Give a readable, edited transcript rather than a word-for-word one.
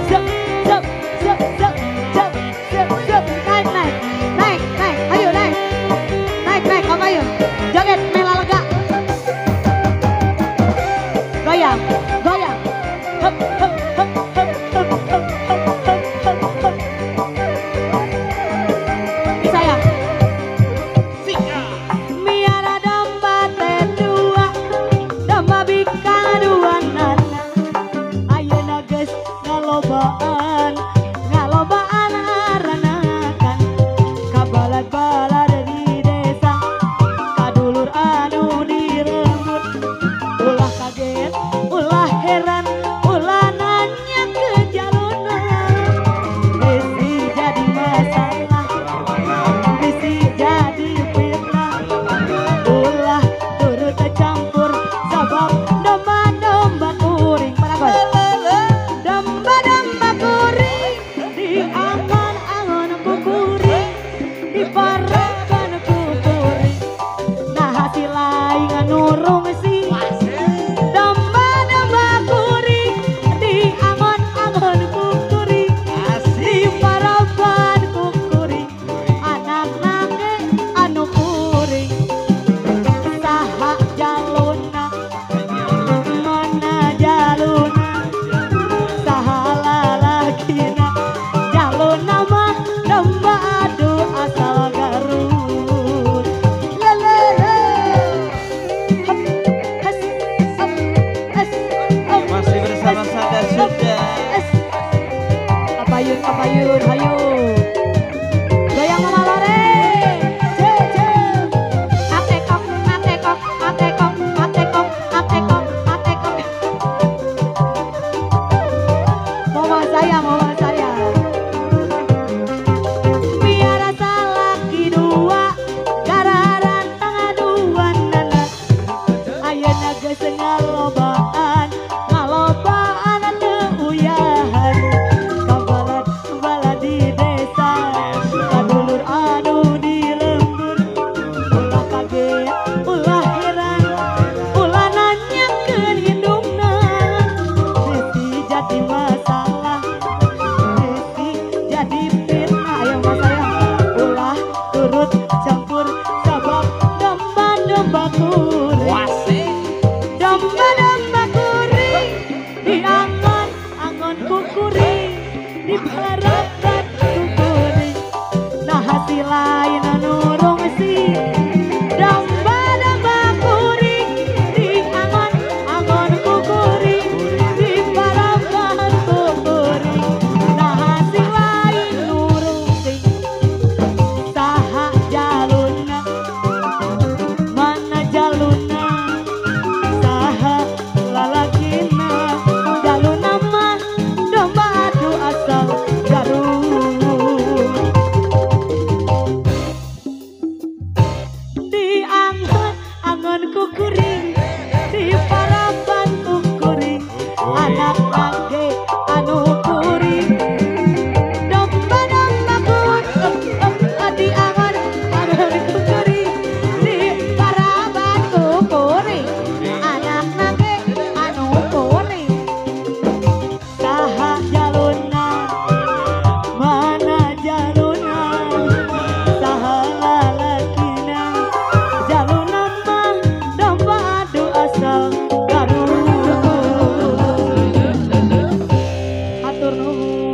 Zep, zep, zep, zep, zep, zep, zep. Naik, naik, naik, naik. Ayo naik, naik, naik. Kamu ayo. Joget, mela lega. Goyang, goyang. Hup, hup, hup, hup, hup, hup, hup, hup, hup, hup. Ini sayang. Miara domba tedua, domba bika dua nana. Ayeuna geus ngalobaan, ngalobaan aranakan. Kabalad-balad di desa, kadulur anu dirembut. Ulah kaget, ulah heran, ulah nanya ke jaluna. Bisi jadi masalah, bisi jadi fitnah. Ulah turut campur sabab domba-domba kuring. Paragon. Domba-domba kuring di angon-angon kukuring, di paragan kukuring. Nah hasil lain nurung sih. Domba-domba kuring di angon-angon kukuring, di paragan kukuring. Anak nage anu kuring. Saha jaluna, mana jaluna, saha lalakina. Jaluna mah domba adu asal Garut. Lalala. Hop, hes, hop, hes, hop, Masih bersama hes, Sada hop, Sunda. hes. Kapayun, kapayun, hayu. Goyang mama lore. Ce, ce. Atekok, atekok, atekok, atekok, atekok, atekok. Mama saya. Biara salaki dua, gararan tengah dua nana. Ayeuna geus ngalobaan, ngalobaan teu uyahan. Kabalad-balad di desa, kadulur anu dilembur. Ulah kaget, ulah heran, ulah nanyakeun hidungna. Bisi jadi masalah, bisi jadi fitnah. Ayo mas sayang, ulah turut campur sabab domba-domba kuring. Domba-domba kuring di angon-angon kukuring, di paragan kukuring. Nah hasil lain nurung sih. Domba-domba kuring di angon-angon kukuring, di paragan kukuring. Nah hasil lain nurung sih. Saha jaluna, mana jaluna, saha lalakina. Jaluna mah domba adu asal Garut. Di angon-angon kukuring, di paraban kukuring. Anak nage anu kuring. Domba-domba kuring di angon-angon kukuring, di paraban kukuring. Anak nage anu kuring. Saha jaluna, mana jaluna, saha lalakina. Jaluna mah domba adu asal Garut. Atur nuhun.